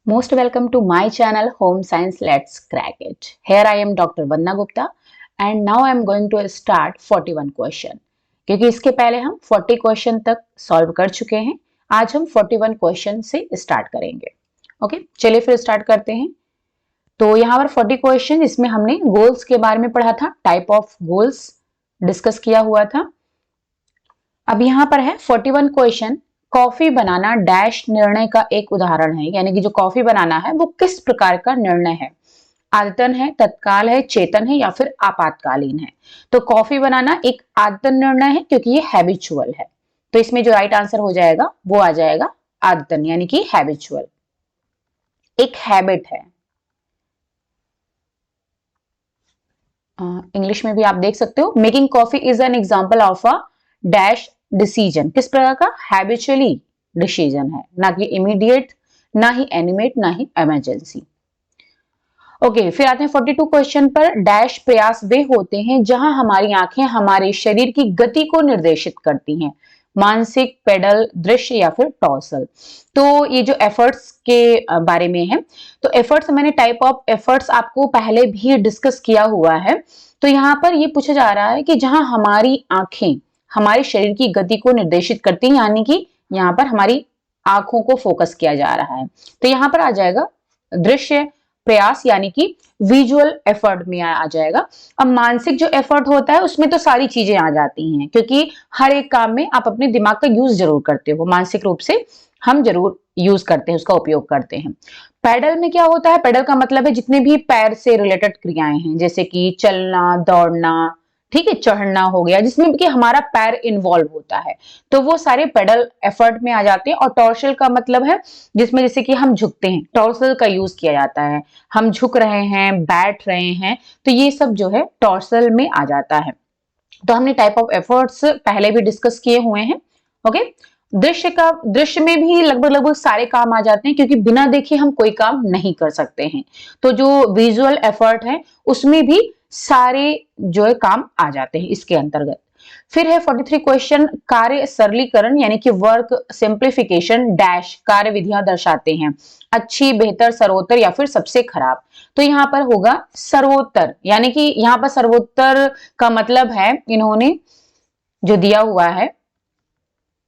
Most welcome to my channel Home Science Let's Crack It. Here I am Dr. Vanna Gupta and now I am going to start 41 question. क्योंकि इसके पहले हम 40 question तक solve कर चुके हैं। आज हम 41 क्वेश्चन से स्टार्ट करेंगे। ओके, चलिए फिर स्टार्ट करते हैं। तो यहाँ पर 40 क्वेश्चन, इसमें हमने गोल्स के बारे में पढ़ा था, टाइप ऑफ गोल्स डिस्कस किया हुआ था। अब यहाँ पर है 41 क्वेश्चन, कॉफी बनाना डैश निर्णय का एक उदाहरण है। यानी कि जो कॉफी बनाना है वो किस प्रकार का निर्णय है, आदतन है, तत्काल है, चेतन है या फिर आपातकालीन है। तो कॉफी बनाना एक आदतन निर्णय है क्योंकि ये हैबिचुअल है। तो इसमें जो राइट आंसर हो जाएगा वो आ जाएगा आदतन, यानी कि हैबिचुअल, एक हैबिट है। इंग्लिश में भी आप देख सकते हो, making coffee is an example of a dash decision. किस प्रकार का, हैबिचुअली डिसीजन है, ना कि इमीडिएट, ना ही एनिमेट, ना ही इमरजेंसी। ओके, फिर आते हैं 42 क्वेश्चन पर। डैश प्रयास वे होते हैं जहां हमारी आंखें हमारे शरीर की गति को निर्देशित करती हैं, मानसिक, पेडल, दृश्य या फिर टॉर्सल। तो ये जो एफर्ट्स के बारे में है, तो एफर्ट्स, मैंने टाइप ऑफ एफर्ट्स आपको पहले भी डिस्कस किया हुआ है। तो यहाँ पर ये पूछा जा रहा है कि जहां हमारी आंखें हमारे शरीर की गति को निर्देशित करती हैं, यानी कि यहाँ पर हमारी आंखों को फोकस किया जा रहा है। तो यहाँ पर आ जाएगा दृश्य प्रयास, यानी कि विजुअल एफर्ट में आ जाएगा। अब मानसिक जो एफर्ट होता है उसमें तो सारी चीजें आ जाती हैं, क्योंकि हर एक काम में आप अपने दिमाग का यूज जरूर करते हो, मानसिक रूप से हम जरूर यूज करते हैं, उसका उपयोग करते हैं। पैडल में क्या होता है, पैडल का मतलब है जितने भी पैर से रिलेटेड क्रियाएं हैं, जैसे कि चलना, दौड़ना, ठीक है, चढ़ना हो गया, जिसमें कि हमारा पैर इन्वॉल्व होता है, तो वो सारे पेडल एफर्ट में आ जाते हैं। और टॉर्सल का मतलब है जिसमें जैसे कि हम झुकते हैं, टॉर्सल का यूज किया जाता है, हम झुक रहे हैं, बैठ रहे हैं, तो ये सब जो है टॉर्सल में आ जाता है। तो हमने टाइप ऑफ एफर्ट्स पहले भी डिस्कस किए हुए हैं। ओके, दृश्य में भी लगभग लगभग सारे काम आ जाते हैं, क्योंकि बिना देखे हम कोई काम नहीं कर सकते हैं। तो जो विजुअल एफर्ट है उसमें भी सारे जो है काम आ जाते हैं इसके अंतर्गत। फिर है 43 क्वेश्चन, कार्य सरलीकरण यानी कि वर्क सिंप्लीफिकेशन डैश कार्य विधियां दर्शाते हैं, अच्छी, बेहतर, सर्वोत्तर या फिर सबसे खराब। तो यहाँ पर होगा सर्वोत्तर, यानी कि यहाँ पर सर्वोत्तर का मतलब है, इन्होंने जो दिया हुआ है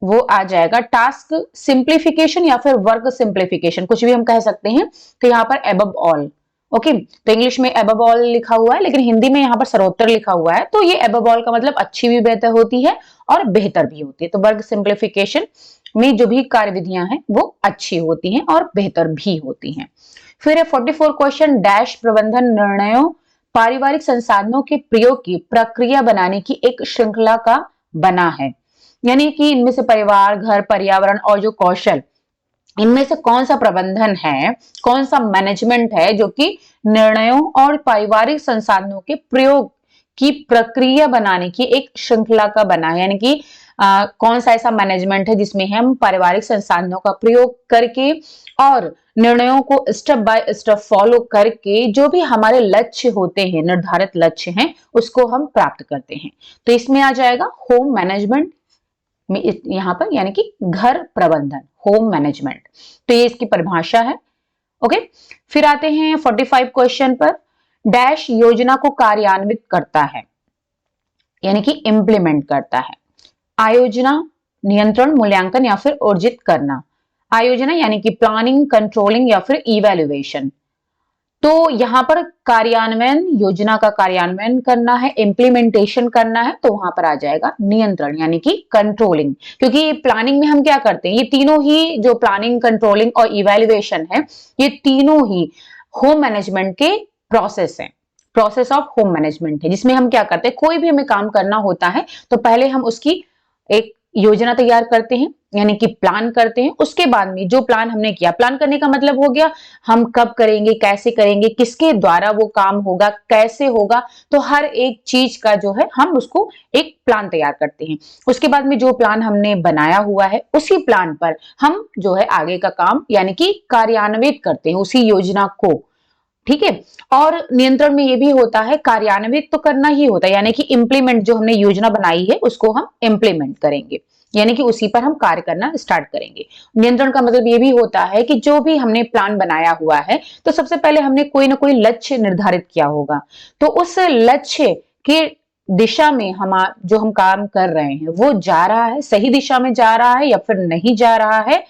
वो आ जाएगा टास्क सिंप्लीफिकेशन या फिर वर्क सिंप्लीफिकेशन, कुछ भी हम कह सकते हैं। तो यहाँ पर एबव ऑल, ओके, तो इंग्लिश में एबव ऑल लिखा हुआ है, लेकिन हिंदी में यहाँ पर सर्वोत्तर लिखा हुआ है। तो ये एबव ऑल का मतलब अच्छी भी बेहतर होती है और बेहतर भी होती है। तो वर्क सिंप्लीफिकेशन में जो भी कार्य विधियां हैं वो अच्छी होती हैं और बेहतर भी होती हैं। फिर है 44 क्वेश्चन, डैश प्रबंधन निर्णयों पारिवारिक संसाधनों के प्रयोग की प्रक्रिया बनाने की एक श्रृंखला का बना है। यानी कि इनमें से परिवार, घर, पर्यावरण और जो कौशल, इनमें से कौन सा प्रबंधन है, कौन सा मैनेजमेंट है जो कि निर्णयों और पारिवारिक संसाधनों के प्रयोग की प्रक्रिया बनाने की एक श्रृंखला का बना है। यानी कि कौन सा ऐसा मैनेजमेंट है जिसमें हम पारिवारिक संसाधनों का प्रयोग करके और निर्णयों को स्टेप बाय स्टेप फॉलो करके जो भी हमारे लक्ष्य होते हैं, निर्धारित लक्ष्य हैं, उसको हम प्राप्त करते हैं। तो इसमें आ जाएगा होम मैनेजमेंट में, यहाँ पर यानी कि घर प्रबंधन, होम मैनेजमेंट। तो ये इसकी परिभाषा है। ओके, फिर आते हैं 45 क्वेश्चन पर। डैश योजना को कार्यान्वित करता है, यानी कि इंप्लीमेंट करता है। आयोजना, नियंत्रण, मूल्यांकन या फिर अर्जित करना। आयोजना यानी कि प्लानिंग, कंट्रोलिंग या फिर इवैल्यूएशन। तो यहाँ पर कार्यान्वयन, योजना का कार्यान्वयन करना है, इंप्लीमेंटेशन करना है, तो वहां पर आ जाएगा नियंत्रण यानी कि कंट्रोलिंग। क्योंकि प्लानिंग में हम क्या करते हैं, ये तीनों ही जो प्लानिंग, कंट्रोलिंग और इवैल्यूएशन है, ये तीनों ही होम मैनेजमेंट के प्रोसेस हैं, प्रोसेस ऑफ होम मैनेजमेंट है, जिसमें हम क्या करते हैं, कोई भी हमें काम करना होता है तो पहले हम उसकी एक योजना तैयार करते हैं, यानी कि प्लान करते हैं। उसके बाद में जो प्लान हमने किया, प्लान करने का मतलब हो गया हम कब करेंगे, कैसे करेंगे, किसके द्वारा वो काम होगा, कैसे होगा, तो हर एक चीज का जो है हम उसको एक प्लान तैयार करते हैं। उसके बाद में जो प्लान हमने बनाया हुआ है उसी प्लान पर हम जो है आगे का काम यानी कि कार्यान्वित करते हैं उसी योजना को, ठीक है। और नियंत्रण में ये भी होता है, कार्यान्वित तो करना ही होता है, यानी कि इंप्लीमेंट, जो हमने योजना बनाई है उसको हम इंप्लीमेंट करेंगे। यानी कि उसी पर हम कार्य करना स्टार्ट करेंगे। नियंत्रण का मतलब ये भी होता है कि जो भी हमने प्लान बनाया हुआ है तो सबसे पहले हमने कोई ना कोई लक्ष्य निर्धारित किया होगा, तो उस लक्ष्य के दिशा में जो हम काम कर रहे हैं वो जा रहा है, सही दिशा में जा रहा है या फिर नहीं जा रहा है,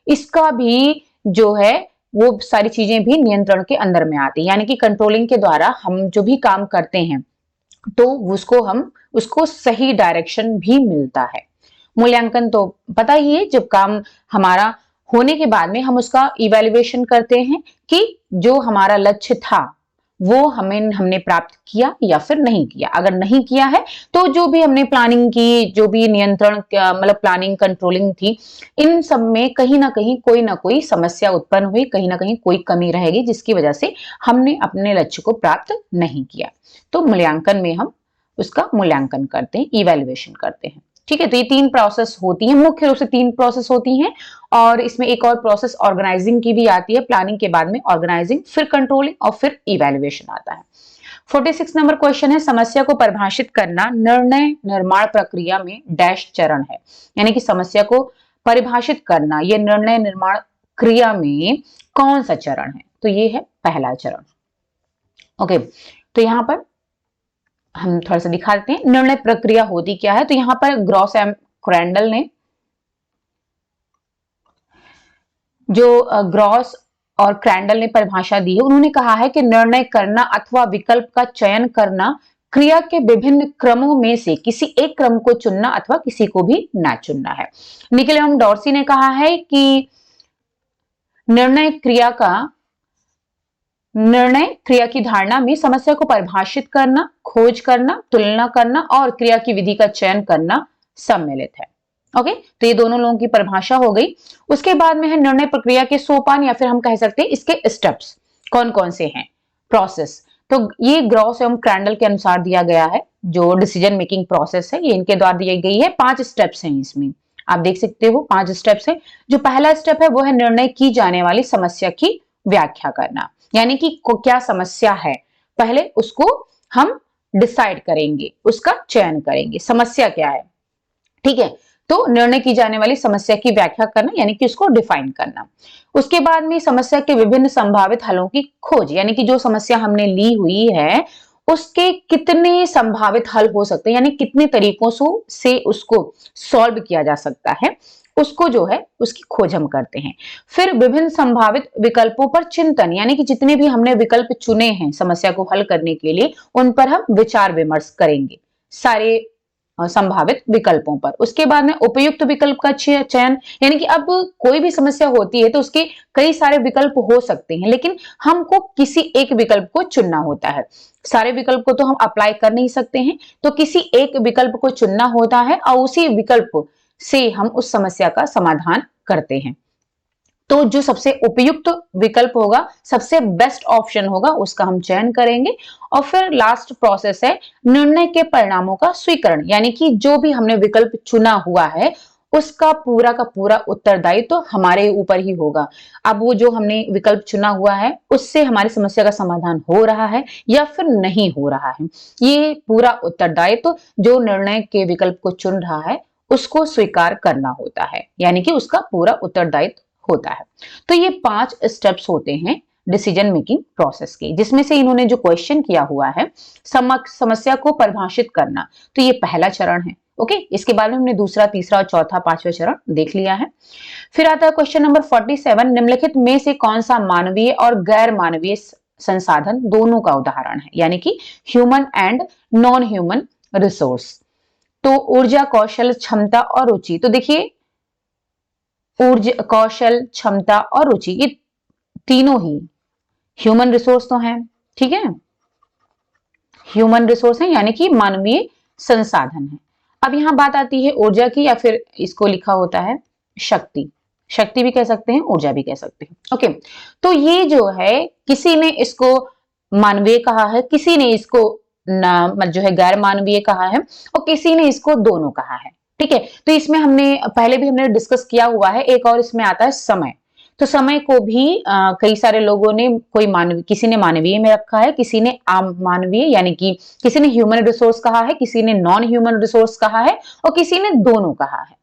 इसका भी जो है वो सारी चीजें भी नियंत्रण के अंदर में आती है। यानी कि कंट्रोलिंग के द्वारा हम जो भी काम करते हैं तो उसको सही डायरेक्शन भी मिलता है। मूल्यांकन तो पता ही है, जब काम हमारा होने के बाद में हम उसका इवैल्यूएशन करते हैं कि जो हमारा लक्ष्य था वो हमने प्राप्त किया या फिर नहीं किया। अगर नहीं किया है तो जो भी हमने प्लानिंग की, जो भी नियंत्रण मतलब प्लानिंग कंट्रोलिंग थी, इन सब में कहीं ना कोई समस्या उत्पन्न हुई, कहीं ना कहीं कोई कमी रहेगी जिसकी वजह से हमने अपने लक्ष्य को प्राप्त नहीं किया। तो मूल्यांकन में हम उसका मूल्यांकन करते हैं, इवैल्यूएशन करते हैं। ठीक है, तो ये 3 प्रोसेस होती है, मुख्य रूप से 3 प्रोसेस होती हैं, और इसमें एक और प्रोसेस ऑर्गेनाइजिंग की भी आती है। प्लानिंग के बाद में ऑर्गेनाइजिंग, फिर कंट्रोलिंग और फिर इवैल्यूएशन आता है। 46 नंबर क्वेश्चन है, समस्या को परिभाषित करना निर्णय निर्माण प्रक्रिया में डैश चरण है। यानी कि समस्या को परिभाषित करना ये निर्णय निर्माण क्रिया में कौन सा चरण है, तो ये है पहला चरण। ओके, तो यहां पर हम थोड़ा सा दिखा देते हैं निर्णय प्रक्रिया होती क्या है। तो यहां पर ग्रॉस एंड क्रैंडल ने ग्रॉस और क्रैंडल ने परिभाषा दी है, उन्होंने कहा है कि निर्णय करना अथवा विकल्प का चयन करना, क्रिया के विभिन्न क्रमों में से किसी एक क्रम को चुनना अथवा किसी को भी ना चुनना है। निकल एवं डॉर्सी ने कहा है कि निर्णय क्रिया की धारणा में समस्या को परिभाषित करना, खोज करना, तुलना करना और क्रिया की विधि का चयन करना सम्मिलित है। ओके, तो ये दोनों लोगों की परिभाषा हो गई। उसके बाद में है निर्णय प्रक्रिया के सोपान या फिर हम कह सकते हैं इसके स्टेप्स कौन कौन से हैं, प्रोसेस। तो ये ग्रॉस एवं क्रैंडल के अनुसार दिया गया है, जो डिसीजन मेकिंग प्रोसेस है ये इनके द्वारा दी गई है। 5 स्टेप्स हैं इसमें, आप देख सकते हो 5 स्टेप्स है। जो पहला स्टेप है वो है निर्णय की जाने वाली समस्या की व्याख्या करना, यानी कि क्या समस्या है पहले उसको हम डिसाइड करेंगे, उसका चयन करेंगे, समस्या क्या है। ठीक है, तो निर्णय की जाने वाली समस्या की व्याख्या करना यानी कि उसको डिफाइन करना। उसके बाद में समस्या के विभिन्न संभावित हलों की खोज, यानी कि जो समस्या हमने ली हुई है उसके कितने संभावित हल हो सकते हैं, यानी कितने तरीकों से उसको सॉल्व किया जा सकता है, उसको जो है उसकी खोज हम करते हैं। फिर विभिन्न संभावित विकल्पों पर चिंतन, यानी कि जितने भी हमने विकल्प चुने हैं समस्या को हल करने के लिए उन पर हम विचार विमर्श करेंगे, सारे संभावित विकल्पों पर। उसके बाद में उपयुक्त विकल्प का चयन, यानी कि अब कोई भी समस्या होती है तो उसके कई सारे विकल्प हो सकते हैं, लेकिन हमको किसी एक विकल्प को चुनना होता है। सारे विकल्प को तो हम अप्लाई कर नहीं सकते हैं, तो किसी एक विकल्प को चुनना होता है और उसी विकल्प से हम उस समस्या का समाधान करते हैं। तो जो सबसे उपयुक्त विकल्प होगा, सबसे बेस्ट ऑप्शन होगा, उसका हम चयन करेंगे। और फिर लास्ट प्रोसेस है निर्णय के परिणामों का स्वीकरण, यानी कि जो भी हमने विकल्प चुना हुआ है उसका पूरा का पूरा उत्तरदायित्व तो हमारे ऊपर ही होगा। अब वो जो हमने विकल्प चुना हुआ है उससे हमारी समस्या का समाधान हो रहा है या फिर नहीं हो रहा है, ये पूरा उत्तरदायित्व तो जो निर्णय के विकल्प को चुन रहा है उसको स्वीकार करना होता है, यानी कि उसका पूरा उत्तरदायित्व होता है। तो ये 5 स्टेप्स होते हैं डिसीजन मेकिंग प्रोसेस के, जिसमें से इन्होंने जो क्वेश्चन किया हुआ है समस्या को परिभाषित करना, तो ये पहला चरण है। ओके, इसके बाद में हमने दूसरा, तीसरा और चौथा, पांचवा चरण देख लिया है। फिर आता है क्वेश्चन नंबर 47, निम्नलिखित में से कौन सा मानवीय और गैर मानवीय संसाधन दोनों का उदाहरण है, यानी कि human and non human resource. तो ऊर्जा, कौशल, क्षमता और रुचि। तो देखिए ऊर्जा, कौशल, क्षमता और रुचि ये तीनों ही ह्यूमन रिसोर्स तो हैं, ठीक है, ह्यूमन रिसोर्स है यानी कि मानवीय संसाधन है। अब यहां बात आती है ऊर्जा की, या फिर इसको लिखा होता है शक्ति, शक्ति भी कह सकते हैं, ऊर्जा भी कह सकते हैं। ओके, तो ये जो है किसी ने इसको मानवीय कहा है, किसी ने इसको जो है गैर मानवीय कहा है और किसी ने इसको दोनों कहा है। ठीक है, तो इसमें हमने पहले भी हमने डिस्कस किया हुआ है। एक और इसमें आता है समय। तो समय को भी कई सारे लोगों ने किसी ने मानवीय में रखा है, किसी ने अमानवीय यानी कि किसी ने ह्यूमन रिसोर्स कहा है, किसी ने नॉन ह्यूमन रिसोर्स कहा है और किसी ने दोनों कहा है।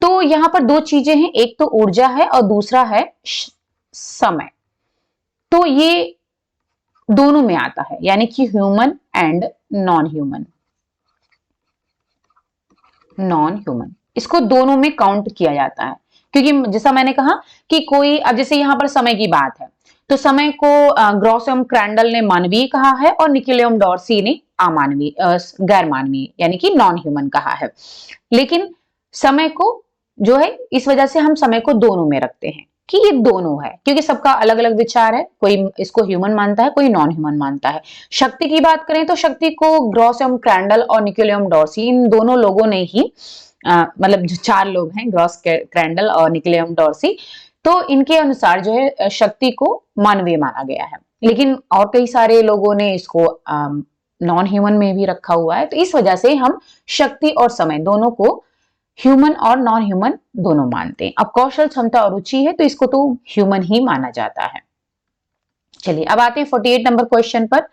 तो यहाँ पर दो चीजें हैं, एक तो ऊर्जा है और दूसरा है समय। तो ये दोनों में आता है, यानी कि ह्यूमन एंड नॉन ह्यूमन। इसको दोनों में काउंट किया जाता है, क्योंकि जैसा मैंने कहा कि कोई, अब जैसे यहां पर समय की बात है तो समय को ग्रॉसम क्रैंडल ने मानवीय कहा है और निकोलियम डॉर्सी ने अमानवीय गैर मानवीय यानी कि नॉन ह्यूमन कहा है। लेकिन समय को जो है, इस वजह से हम समय को दोनों में रखते हैं कि ये दोनों है, क्योंकि सबका अलग अलग विचार है, कोई इसको ह्यूमन मानता है, कोई नॉन ह्यूमन मानता है। शक्ति की बात करें तो शक्ति को ग्रॉसम क्रैंडल और निकोलियम डॉर्सी, इन दोनों लोगों ने ही मतलब जो चार लोग हैं, ग्रॉस क्रैंडल और निकोलियम डॉर्सी, तो इनके अनुसार जो है शक्ति को मानवीय माना गया है। लेकिन और कई सारे लोगों ने इसको नॉन ह्यूमन में भी रखा हुआ है। तो इस वजह से हम शक्ति और समय दोनों को ह्यूमन और नॉन ह्यूमन दोनों मानते हैं। अब कौशल, क्षमता और रुचि है तो इसको तो ह्यूमन ही माना जाता है। चलिए अब आते हैं 48 नंबर क्वेश्चन पर।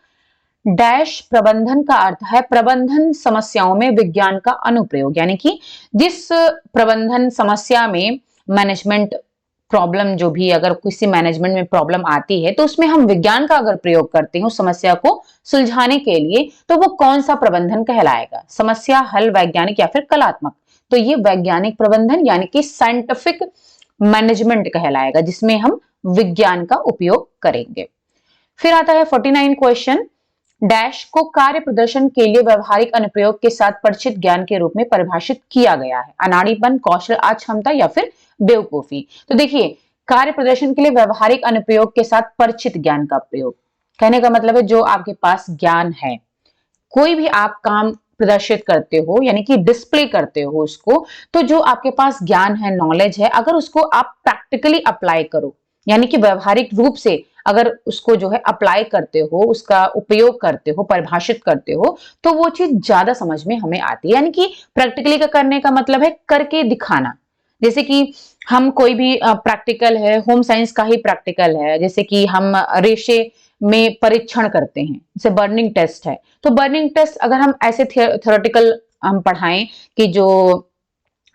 डैश प्रबंधन का अर्थ है प्रबंधन समस्याओं में विज्ञान का अनुप्रयोग, यानी कि जिस प्रबंधन समस्या में मैनेजमेंट प्रॉब्लम, जो भी अगर किसी मैनेजमेंट में प्रॉब्लम आती है तो उसमें हम विज्ञान का अगर प्रयोग करते हैं उस समस्या को सुलझाने के लिए, तो वो कौन सा प्रबंधन कहलाएगा? समस्या हल वैज्ञानिक या फिर कलात्मक? तो ये वैज्ञानिक प्रबंधन यानी कि साइंटिफिक मैनेजमेंट कहलाएगा, जिसमें हम विज्ञान का उपयोग करेंगे। फिर आता है 49 क्वेश्चन। डैश को कार्य प्रदर्शन के लिए व्यवहारिक अनुप्रयोग के साथ परिचित ज्ञान के रूप में परिभाषित किया गया है। अनाड़ीपन, कौशल, अक्षमता या फिर बेवकूफी? तो देखिए, कार्य प्रदर्शन के लिए व्यवहारिक अनुप्रयोग के साथ परिचित ज्ञान का प्रयोग, कहने का मतलब है जो आपके पास ज्ञान है, कोई भी आप काम प्रदर्शित करते हो यानी कि डिस्प्ले करते हो उसको, तो जो आपके पास ज्ञान है, नॉलेज है, अगर उसको आप प्रैक्टिकली अप्लाई करो, यानी कि व्यवहारिक रूप से अगर उसको जो है अप्लाई करते हो, उसका उपयोग करते हो, परिभाषित करते हो, तो वो चीज ज्यादा समझ में हमें आती है। यानी कि प्रैक्टिकली का करने का मतलब है करके दिखाना। जैसे कि हम कोई भी प्रैक्टिकल है, होम साइंस का ही प्रैक्टिकल है, जैसे कि हम रेशे में परीक्षण करते हैं, जैसे बर्निंग टेस्ट है, तो बर्निंग टेस्ट अगर हम ऐसे थ्योरेटिकल हम पढ़ाएं कि जो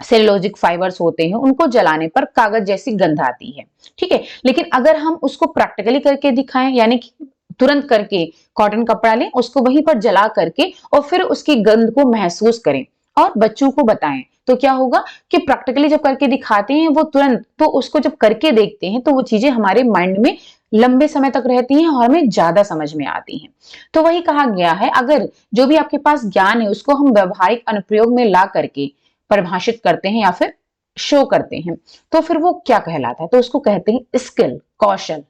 सेलुलोजिक फाइबर्स होते हैं उनको जलाने पर कागज जैसी गंध आती है, ठीक है। लेकिन अगर हम उसको प्रैक्टिकली करके दिखाएं, यानी कि तुरंत करके कॉटन कपड़ा लें, उसको वहीं पर जला करके और फिर उसकी गंध को महसूस करें और बच्चों को बताएं, तो क्या होगा कि प्रैक्टिकली जब करके दिखाते हैं वो तुरंत, तो उसको जब करके देखते हैं तो वो चीजें हमारे माइंड में लंबे समय तक रहती हैं और हमें ज्यादा समझ में आती हैं। तो वही कहा गया है, अगर जो भी आपके पास ज्ञान है उसको हम व्यवहारिक अनुप्रयोग में ला करके परिभाषित करते हैं या फिर शो करते हैं, तो फिर वो क्या कहलाता है? तो उसको कहते हैं स्किल, कौशल।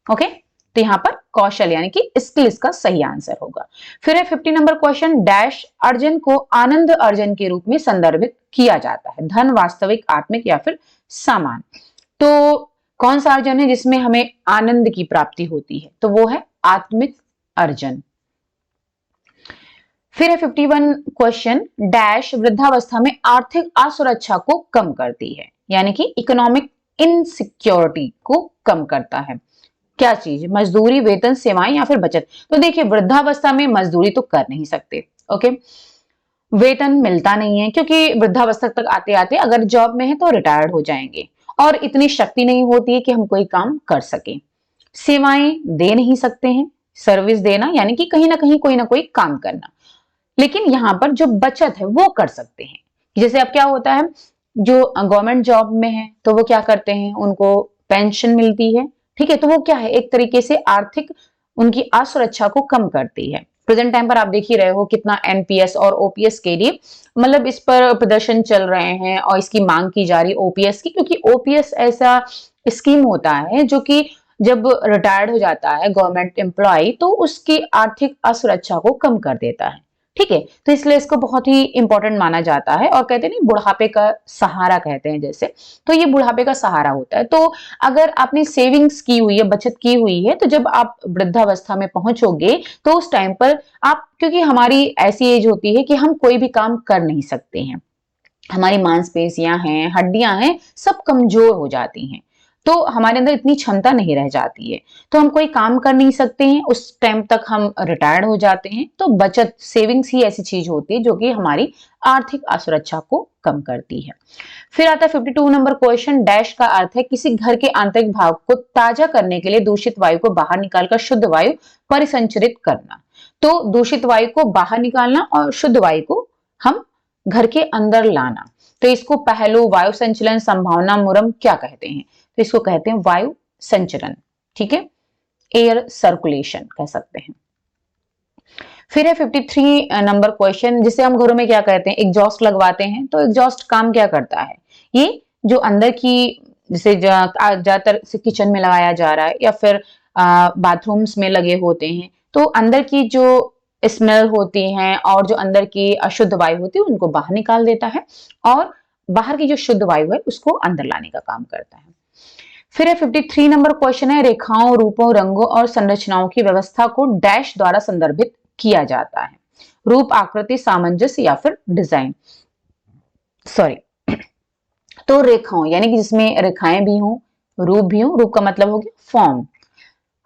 ओके, तो यहां पर कौशल यानी कि स्किल इसका सही आंसर होगा। फिर है 50 नंबर क्वेश्चन। डैश अर्जन को आनंद अर्जन के रूप में संदर्भित किया जाता है। धन, वास्तविक, आत्मिक या फिर सामान? तो कौन सा अर्जन है जिसमें हमें आनंद की प्राप्ति होती है? तो वो है आत्मिक अर्जन। फिर है 51 क्वेश्चन। डैश वृद्धावस्था में आर्थिक असुरक्षा को कम करती है, यानी कि इकोनॉमिक इनसिक्योरिटी को कम करता है। क्या चीज? मजदूरी, वेतन, सेवाएं या फिर बचत? तो देखिए, वृद्धावस्था में मजदूरी तो कर नहीं सकते, ओके, वेतन मिलता नहीं है क्योंकि वृद्धावस्था तक आते आते अगर जॉब में है तो रिटायर्ड हो जाएंगे, और इतनी शक्ति नहीं होती है कि हम कोई काम कर सके। सेवाएं दे नहीं सकते हैं, सर्विस देना यानी कि कहीं ना कहीं कोई ना कोई काम करना। लेकिन यहां पर जो बचत है वो कर सकते हैं। जैसे अब क्या होता है, जो गवर्नमेंट जॉब में है तो वो क्या करते हैं, उनको पेंशन मिलती है, ठीक है, तो वो क्या है, एक तरीके से आर्थिक उनकी असुरक्षा को कम करती है। प्रेजेंट टाइम पर आप देख ही रहे हो कितना एनपीएस और ओपीएस के लिए मतलब इस पर प्रदर्शन चल रहे हैं और इसकी मांग की जा रही है ओपीएस की, क्योंकि ओपीएस ऐसा स्कीम होता है जो कि जब रिटायर्ड हो जाता है गवर्नमेंट एम्प्लॉय तो उसकी आर्थिक असुरक्षा को कम कर देता है, ठीक है। तो इसलिए इसको बहुत ही इंपॉर्टेंट माना जाता है और कहते हैं नहीं, बुढ़ापे का सहारा कहते हैं जैसे, तो ये बुढ़ापे का सहारा होता है। तो अगर आपने सेविंग्स की हुई है, बचत की हुई है, तो जब आप वृद्धावस्था में पहुंचोगे तो उस टाइम पर आप, क्योंकि हमारी ऐसी एज होती है कि हम कोई भी काम कर नहीं सकते हैं, हमारी मांसपेशियां हैं, हड्डियां हैं, सब कमजोर हो जाती हैं। तो हमारे अंदर इतनी क्षमता नहीं रह जाती है, तो हम कोई काम कर नहीं सकते हैं, उस टाइम तक हम रिटायर्ड हो जाते हैं। तो बचत, सेविंग्स ही ऐसी चीज होती है जो कि हमारी आर्थिक असुरक्षा को कम करती है। फिर आता है 52 नंबर क्वेश्चन। डैश का अर्थ है किसी घर के आंतरिक भाग को ताजा करने के लिए दूषित वायु को बाहर निकालकर शुद्ध वायु परिसंचरित करना। तो दूषित वायु को बाहर निकालना और शुद्ध वायु को हम घर के अंदर लाना। तो इसको पहलू, वायु संचलन, संभावना, मुरम क्या कहते हैं? तो इसको कहते हैं वायु संचलन। ठीक है, एयर सर्कुलेशन कह सकते हैं। फिर है 53 नंबर क्वेश्चन, जिसे हम घरों में क्या कहते हैं? एग्जॉस्ट लगवाते हैं। तो एग्जॉस्ट काम क्या करता है? ये जो अंदर की, जैसे ज्यादातर से किचन में लगाया जा रहा है या फिर बाथरूम्स में लगे होते हैं, तो अंदर की जो स्मेल होती हैं और जो अंदर की अशुद्ध वायु होती है उनको बाहर निकाल देता है, और बाहर की जो शुद्ध वायु है उसको अंदर लाने का काम करता है। फिर है 53 नंबर क्वेश्चन है, रेखाओं, रूपों, रंगों और संरचनाओं की व्यवस्था को डैश द्वारा संदर्भित किया जाता है। रूप, आकृति, सामंजस्य या फिर डिजाइन। सॉरी, तो रेखाओं यानी कि जिसमें रेखाएं भी हों, रूप भी हो, रूप का मतलब हो गया फॉर्म,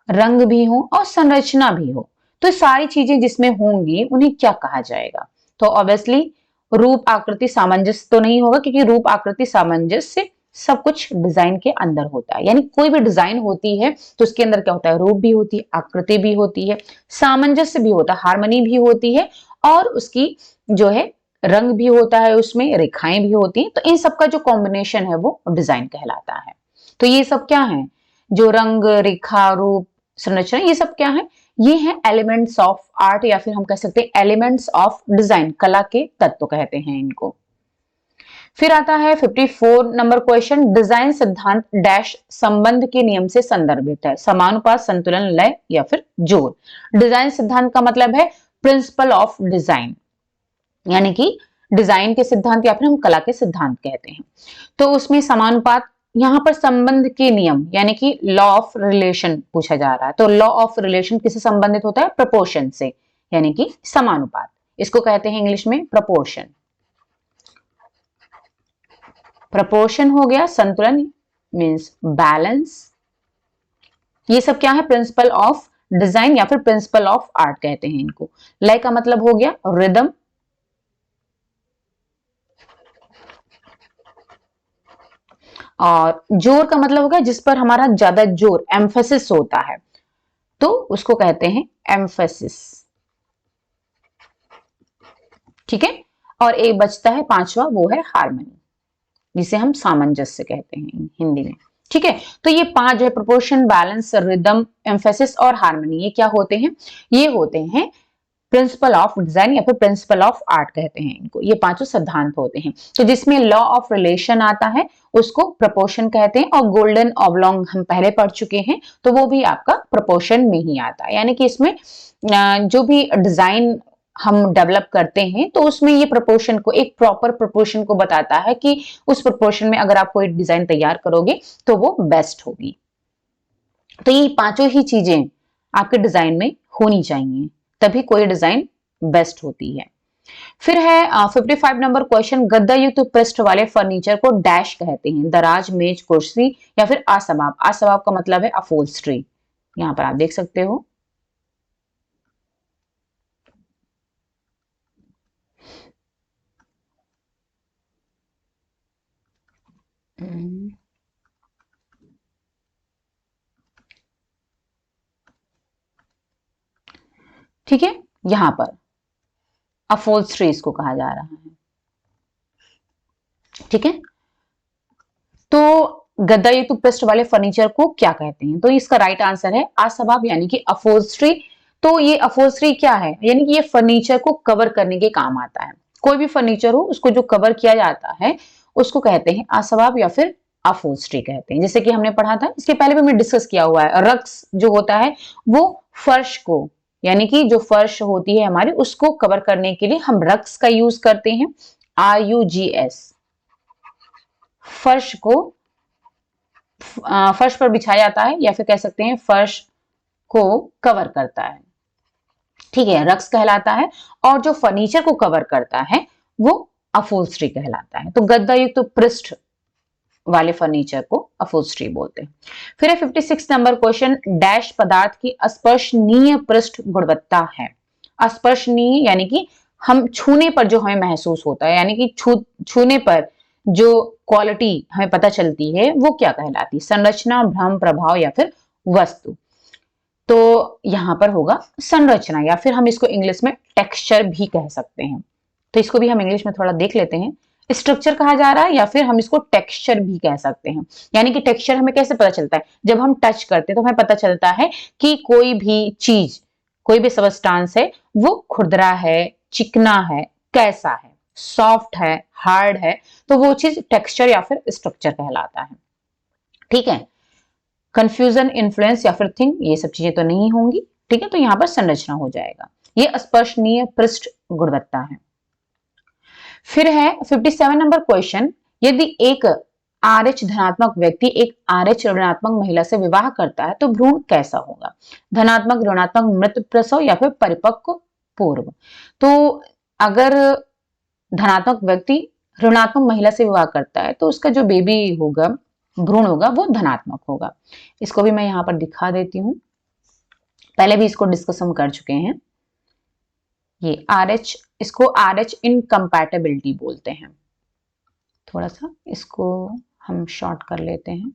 रंग भी हो और संरचना भी हो। तो सारी चीजें जिसमें होंगी उन्हें क्या कहा जाएगा? तो ऑब्वियसली रूप, आकृति, सामंजस्य तो नहीं होगा, क्योंकि रूप, आकृति, सामंजस्य सब कुछ डिजाइन के अंदर होता है। यानी कोई भी डिजाइन होती है तो उसके अंदर क्या होता है? रूप भी होती है, आकृति भी होती है, सामंजस्य भी होता है, हार्मनी भी होती है, और उसकी जो है रंग भी होता है, उसमें रेखाएं भी होती हैं। तो इन सबका जो कॉम्बिनेशन है वो डिजाइन कहलाता है। तो ये सब क्या है? जो रंग, रेखा, रूप, संरचना, ये सब क्या है? ये है एलिमेंट्स ऑफ आर्ट, या फिर हम कह सकते हैं एलिमेंट्स ऑफ डिजाइन, कला के तत्व कहते हैं इनको। फिर आता है 54 नंबर क्वेश्चन, डिजाइन सिद्धांत डैश संबंध के नियम से संदर्भित है। समानुपात, संतुलन, लय या फिर जोर। डिजाइन सिद्धांत का मतलब है प्रिंसिपल ऑफ डिजाइन, यानी कि डिजाइन के सिद्धांत या फिर हम कला के सिद्धांत कहते हैं। तो उसमें समानुपात, यहां पर संबंध के नियम यानी कि लॉ ऑफ रिलेशन पूछा जा रहा है। तो लॉ ऑफ रिलेशन किससे संबंधित होता है? प्रपोर्शन से, यानी कि समानुपात। इसको कहते हैं इंग्लिश में प्रपोर्शन। प्रपोर्शन हो गया, संतुलन मींस बैलेंस। ये सब क्या है? प्रिंसिपल ऑफ डिजाइन या फिर प्रिंसिपल ऑफ आर्ट कहते हैं इनको। लय का मतलब हो गया रिदम, और जोर का मतलब होगा जिस पर हमारा ज्यादा जोर, एम्फेसिस होता है, तो उसको कहते हैं एम्फेसिस। ठीक है, और एक बचता है पांचवा, वो है हार्मनी, जिसे हम सामंजस्य कहते हैं हिंदी में। ठीक है, तो ये पांच जो है, प्रोपोर्शन, बैलेंस, रिदम, एम्फेसिस और हार्मनी, ये क्या होते हैं? ये होते हैं प्रिंसिपल ऑफ डिजाइन या फिर प्रिंसिपल ऑफ आर्ट कहते हैं इनको। ये पांचों सिद्धांत होते हैं। तो जिसमें लॉ ऑफ रिलेशन आता है उसको प्रपोर्शन कहते हैं, और गोल्डन ऑब्लोंग हम पहले पढ़ चुके हैं, तो वो भी आपका प्रपोर्शन में ही आता है। यानी कि इसमें जो भी डिजाइन हम डेवलप करते हैं तो उसमें ये प्रपोर्शन को, एक प्रॉपर प्रपोर्शन को बताता है कि उस प्रपोर्शन में अगर आप कोई डिजाइन तैयार करोगे तो वो बेस्ट होगी। तो ये पांचों ही चीजें आपके डिजाइन में होनी चाहिए, तभी कोई डिजाइन बेस्ट होती है। फिर है 55 नंबर क्वेश्चन, गद्दा युक्त पृष्ठ वाले फर्नीचर को डैश कहते हैं। दराज, मेज, कुर्सी या फिर आसबाब। आसबाब का मतलब है अफोल्स्ट्री, यहां पर आप देख सकते हो। ठीक है, यहां पर अफोल्स्ट्री इसको कहा जा रहा है। ठीक है, तो गद्दा युक्त पृष्ठ वाले फर्नीचर को क्या कहते हैं? तो इसका राइट आंसर है आसबाब, यानी कि अफोल्स्ट्री। तो ये अफोल्स्ट्री क्या है? यानी कि ये फर्नीचर को कवर करने के काम आता है। कोई भी फर्नीचर हो उसको जो कवर किया जाता है उसको कहते हैं आसबाब या फिर अफोल्स्ट्री कहते हैं। जैसे कि हमने पढ़ा था, इसके पहले भी हमने डिस्कस किया हुआ है, रग्स जो होता है वो फर्श को, यानी कि जो फर्श होती है हमारी, उसको कवर करने के लिए हम रग्स का यूज करते हैं, RUGS। फर्श को फर्श पर बिछाया जाता है, या फिर कह सकते हैं फर्श को कवर करता है। ठीक है, रग्स कहलाता है। और जो फर्नीचर को कवर करता है वो अपहोल्स्ट्री कहलाता है। तो गद्दा युक्त तो पृष्ठ वाले फर्नीचर को अपहोल्स्ट्री बोलते हैं। फिर है 56 नंबर क्वेश्चन, डैश पदार्थ की स्पर्शनीय पृष्ठ गुणवत्ता है। स्पर्शनीय यानी कि हम छूने पर जो हमें महसूस होता है, यानी कि छूने पर जो क्वालिटी हमें पता चलती है वो क्या कहलाती है, संरचना, भ्रम, प्रभाव या फिर वस्तु। तो यहां पर होगा संरचना, या फिर हम इसको इंग्लिश में टेक्सचर भी कह सकते हैं। तो इसको भी हम इंग्लिश में थोड़ा देख लेते हैं। स्ट्रक्चर कहा जा रहा है या फिर हम इसको टेक्सचर भी कह सकते हैं। यानी कि टेक्सचर हमें कैसे पता चलता है, जब हम टच करते हैं तो हमें पता चलता है कि कोई भी चीज, कोई भी सबस्टांस है वो खुरदरा है, चिकना है, कैसा है, सॉफ्ट है, हार्ड है, तो वो चीज टेक्सचर या फिर स्ट्रक्चर कहलाता है। ठीक है, कंफ्यूजन, इन्फ्लुएंस या फिर थिंग, ये सब चीजें तो नहीं होंगी। ठीक है, तो यहां पर संरचना हो जाएगा। ये स्पर्शनीय पृष्ठ गुणवत्ता है। फिर है 57 नंबर क्वेश्चन, यदि एक RH धनात्मक व्यक्ति एक RH ऋणात्मक महिला से विवाह करता है तो भ्रूण कैसा होगा? धनात्मक, ऋणात्मक, मृत प्रसव या फिर परिपक्व पूर्व। तो अगर धनात्मक व्यक्ति ऋणात्मक महिला से विवाह करता है तो उसका जो बेबी होगा, भ्रूण होगा, वो धनात्मक होगा। इसको भी मैं यहां पर दिखा देती हूं, पहले भी इसको डिस्कस हम कर चुके हैं। ये RH, इसको RH इनकम्पैटिबिलिटी बोलते हैं। थोड़ा सा इसको हम शॉर्ट कर लेते हैं।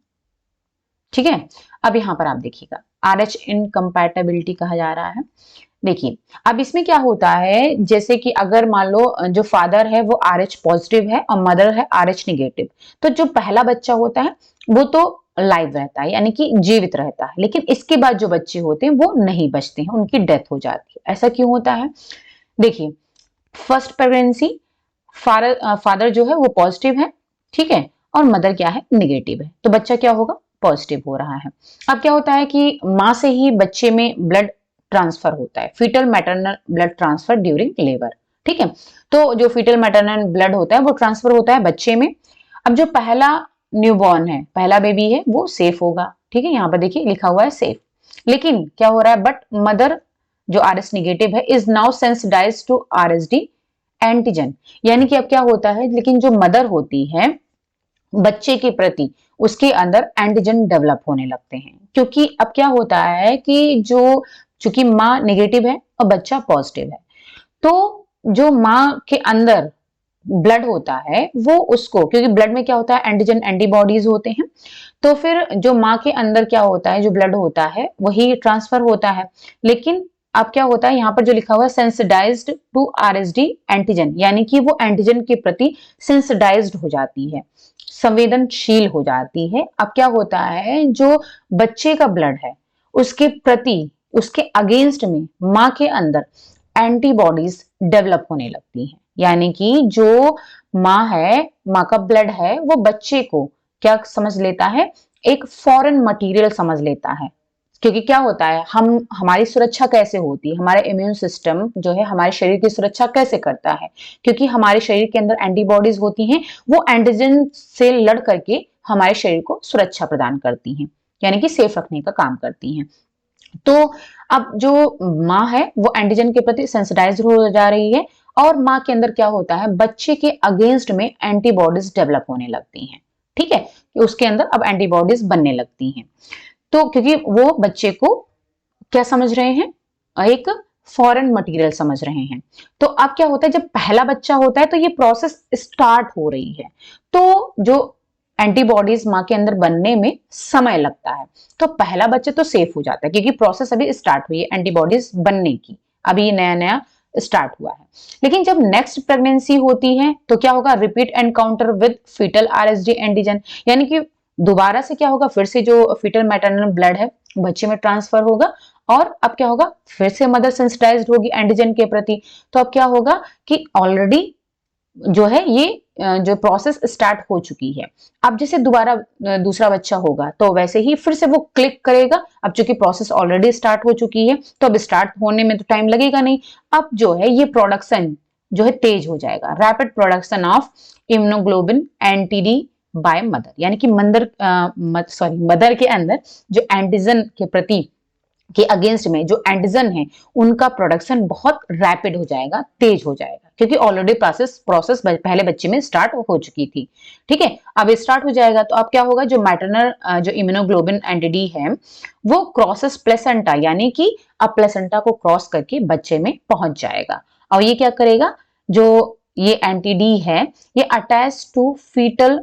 ठीक है, अब यहां पर आप देखिएगा RH इनकम्पैटिबिलिटी कहा जा रहा है। देखिए अब इसमें क्या होता है, जैसे कि अगर मान लो जो फादर है वो RH पॉजिटिव है और मदर है RH निगेटिव, तो जो पहला बच्चा होता है वो तो लाइव रहता है, यानी कि जीवित रहता है, लेकिन इसके बाद जो बच्चे होते हैं वो नहीं बचते हैं, उनकी डेथ हो जाती है। ऐसा क्यों होता है? देखिए, फर्स्ट प्रेगनेंसी फादर जो है वो पॉजिटिव है, ठीक है, और मदर क्या है, निगेटिव है, तो बच्चा क्या होगा, पॉजिटिव हो रहा है। अब क्या होता है कि मां से ही बच्चे में ब्लड ट्रांसफर होता है, fetal maternal blood transfer during labour. ठीक है, तो जो फीटल मैटरनल ब्लड होता है वो ट्रांसफर होता है बच्चे में। अब जो पहला न्यूबॉर्न है, पहला बेबी है, वो सेफ होगा। ठीक है, यहाँ पर देखिए लिखा हुआ है सेफ, लेकिन क्या हो रहा है, बट मदर जो RH निगेटिव है is now sensitised to RSD antigen. यानी कि अब क्या होता है, लेकिन जो मदर होती है बच्चे के प्रति उसके अंदर एंटीजन डेवलप होने लगते हैं, क्योंकि अब क्या होता है कि जो चूंकि माँ नेगेटिव है और बच्चा पॉजिटिव है, तो जो माँ के अंदर ब्लड होता है वो उसको, क्योंकि ब्लड में क्या होता है, एंटीजन एंटीबॉडीज होते हैं, तो फिर जो माँ के अंदर क्या होता है, जो ब्लड होता है वही ट्रांसफर होता है। लेकिन अब क्या होता है, यहाँ पर जो लिखा हुआ है सेंसिटाइज्ड टू RSD एंटीजन, यानी कि वो एंटीजन के प्रति सेंसिटाइज्ड हो जाती है, संवेदनशील हो जाती है। अब क्या होता है, जो बच्चे का ब्लड है उसके प्रति, उसके अगेंस्ट में माँ के अंदर एंटीबॉडीज डेवलप होने लगती हैं। यानी कि जो माँ है, माँ का ब्लड है, वो बच्चे को क्या समझ लेता है, एक फॉरेन मटेरियल समझ लेता है। क्योंकि क्या होता है, हम हमारी सुरक्षा कैसे होती है, हमारा इम्यून सिस्टम जो है हमारे शरीर की सुरक्षा कैसे करता है, क्योंकि हमारे शरीर के अंदर एंटीबॉडीज होती हैं, वो एंटीजन से लड़ करके हमारे शरीर को सुरक्षा प्रदान करती हैं, यानी कि सेफ रखने का काम करती हैं। तो अब जो माँ है वो एंटीजन के प्रति सेंसिटाइज हो जा रही है, और माँ के अंदर क्या होता है, बच्चे के अगेंस्ट में एंटीबॉडीज डेवलप होने लगती हैं। ठीक है, कि उसके अंदर अब एंटीबॉडीज बनने लगती हैं, तो क्योंकि वो बच्चे को क्या समझ रहे हैं, एक फॉरेन मटेरियल समझ रहे हैं। तो अब क्या होता है, जब पहला बच्चा होता है तो ये प्रोसेस स्टार्ट हो रही है, तो जो एंटीबॉडीज माँ के अंदर बनने में समय लगता है, तो पहला बच्चा तो सेफ हो जाता है, क्योंकि प्रोसेस अभी स्टार्ट हुई है एंटीबॉडीज बनने की, अभी ये नया नया स्टार्ट हुआ है। लेकिन जब नेक्स्ट प्रेगनेंसी होती है तो क्या होगा, repeat encounter with fetal RSD antigen, यानी कि दोबारा से क्या होगा, फिर से जो फीटल मैटरनल ब्लड है बच्चे में ट्रांसफर होगा, और अब क्या होगा, फिर से मदर सेंसिटाइज्ड होगी एंटीजन के प्रति। तो अब क्या होगा कि ऑलरेडी जो है ये जो प्रोसेस स्टार्ट हो चुकी है। अब जैसे दोबारा दूसरा बच्चा होगा तो वैसे ही फिर से वो क्लिक करेगा। अब चूंकि प्रोसेस ऑलरेडी स्टार्ट हो चुकी है तो अब स्टार्ट होने में तो टाइम लगेगा नहीं, अब जो है ये प्रोडक्शन जो है तेज हो जाएगा, rapid production of immunoglobin anti D by mother, यानी कि मदर के अंदर जो एंटीजन के प्रति के अगेंस्ट में जो एंटीजन है उनका प्रोडक्शन बहुत रैपिड हो जाएगा, तेज हो जाएगा, क्योंकि ऑलरेडी प्रोसेस पहले बच्चे में स्टार्ट हो चुकी थी। ठीक है, अब स्टार्ट हो जाएगा तो अब क्या होगा, जो मैटरनल जो इम्यूनोग्लोबिन एंटिटी है वो क्रॉसेस प्लेसेंटा, यानी कि अब प्लेसेंटा को क्रॉस करके बच्चे में पहुंच जाएगा। और ये क्या करेगा, जो ये एंटीडी है ये attach to fetal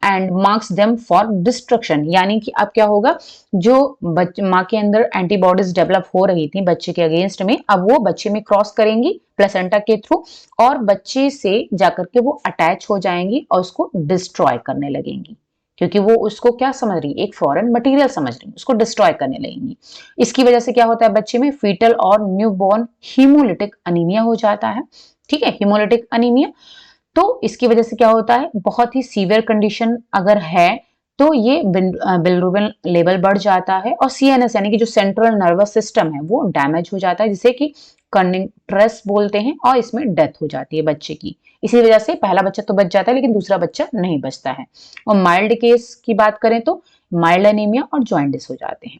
and marks them for destruction, यानी कि अब क्या होगा, जो माँ के अंदर एंटीबॉडीज डेवलप हो रही थी बच्चे के अगेंस्ट में, अब वो बच्चे में क्रॉस करेंगी प्लेसेंटा के थ्रू और बच्चे से जाकर के वो अटैच हो जाएंगी और उसको डिस्ट्रॉय करने लगेंगी, क्योंकि वो उसको क्या समझ रही है, एक फॉरेन मटेरियल समझ रही है, उसको डिस्ट्रॉय करने लगेंगी। इसकी वजह से क्या होता है, बच्चे में फीटल और न्यूबॉर्न हीमोलिटिक अनीमिया हो जाता है। ठीक है, हीमोलिटिक अनीमिया, तो इसकी वजह से क्या होता है, बहुत ही सीवियर कंडीशन अगर है तो ये बिलिरुबिन लेवल बढ़ जाता है और सीएनएस यानी कि जो सेंट्रल नर्वस सिस्टम है वो डैमेज हो जाता है, जिसे कि कंट्रेस बोलते हैं, और इसमें डेथ हो जाती है बच्चे की। इसी वजह से पहला बच्चा तो बच जाता है लेकिन दूसरा बच्चा नहीं बचता है। और माइल्ड केस की बात करें तो माइल्ड एनीमिया और जॉइंटिस हो जाते हैं।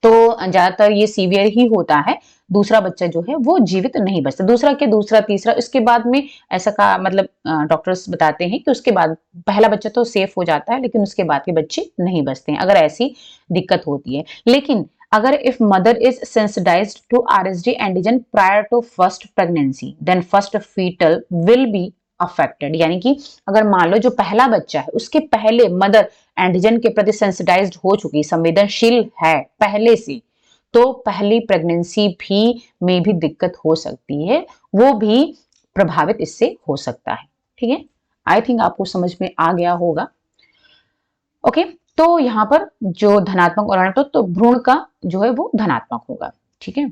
तो ज्यादातर ये सीवियर ही होता है, दूसरा बच्चा जो है वो जीवित नहीं बचता, दूसरा के दूसरा तीसरा इसके बाद में ऐसा का मतलब डॉक्टर्स बताते हैं कि उसके बाद पहला बच्चा तो सेफ हो जाता है लेकिन उसके बाद के बच्चे नहीं बचते हैं, अगर ऐसी दिक्कत होती है। लेकिन अगर if mother is sensitised to RSD antigen prior to first pregnancy then first fetal will be affected, यानी कि अगर मान लो जो पहला बच्चा है उसके पहले मदर एंटीजन के प्रति सेंसिटाइज्ड हो चुकी, संवेदनशील है पहले से, तो पहली प्रेगनेंसी भी में भी दिक्कत हो सकती है, वो भी प्रभावित इससे हो सकता है। ठीक है, आई थिंक आपको समझ में आ गया होगा। ओके, तो यहाँ पर जो धनात्मक और ऋणात्मक, तो भ्रूण का जो है वो धनात्मक होगा। ठीक है,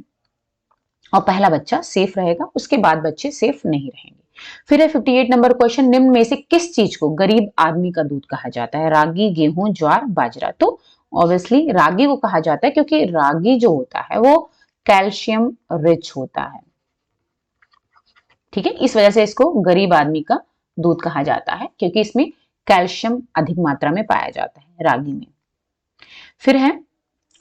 और पहला बच्चा सेफ रहेगा, उसके बाद बच्चे सेफ नहीं रहेंगे। फिर है 58 नंबर क्वेश्चन, निम्न में से किस चीज को गरीब आदमी का दूध कहा जाता है, रागी, गेहूं, ज्वार, बाजरा। तो ऑब्वियसली रागी को कहा जाता है क्योंकि रागी जो होता है वो कैल्शियम रिच होता है। ठीक है, इस वजह से इसको गरीब आदमी का दूध कहा जाता है क्योंकि इसमें कैल्शियम अधिक मात्रा में पाया जाता है रागी में। फिर है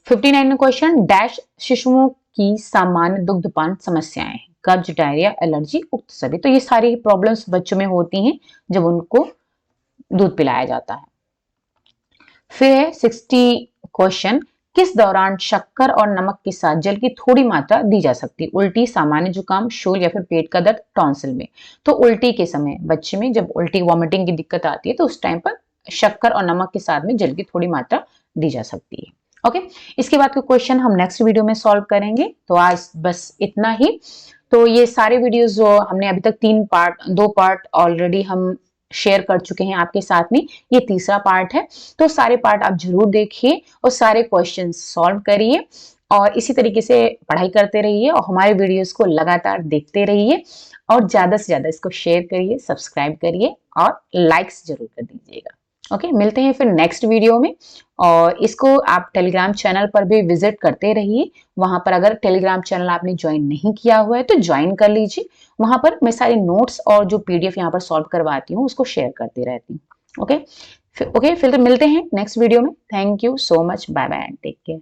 59 क्वेश्चन, डैश शिशुओं की सामान्य दुग्धपान समस्याएं हैं, कब्ज, डायरिया, एलर्जी, उक्त सभी। तो ये सारी प्रॉब्लम्स बच्चों में होती हैं जब उनको दूध पिलाया जाता है। फिर है 60 क्वेश्चन, किस दौरान शक्कर और नमक के साथ जल की थोड़ी मात्रा दी जा सकती है, उल्टी, सामान्य जुकाम, शोल या फिर पेट का दर्द, टॉन्सिल में। तो उल्टी के समय बच्चे में जब उल्टी वॉमिटिंग की दिक्कत आती है तो उस टाइम पर शक्कर और नमक के साथ में जल की थोड़ी मात्रा दी जा सकती है। ओके, इसके बाद के क्वेश्चन हम नेक्स्ट वीडियो में सॉल्व करेंगे। तो आज बस इतना ही। तो ये सारे वीडियोस जो हमने अभी तक 2 पार्ट ऑलरेडी हम शेयर कर चुके हैं आपके साथ में, ये तीसरा पार्ट है। तो सारे पार्ट आप जरूर देखिए और सारे क्वेश्चन सॉल्व करिए और इसी तरीके से पढ़ाई करते रहिए और हमारे वीडियोस को लगातार देखते रहिए और ज्यादा से ज्यादा इसको शेयर करिए, सब्सक्राइब करिए और लाइक्स जरूर कर दीजिएगा। ओके, मिलते हैं फिर नेक्स्ट वीडियो में। और इसको आप टेलीग्राम चैनल पर भी विजिट करते रहिए, वहां पर अगर टेलीग्राम चैनल आपने ज्वाइन नहीं किया हुआ है तो ज्वाइन कर लीजिए, वहां पर मैं सारे नोट्स और जो पीडीएफ यहाँ पर सॉल्व करवाती हूँ उसको शेयर करती रहती हूँ। ओके, फिर मिलते हैं नेक्स्ट वीडियो में। Thank you so much, bye bye and take care.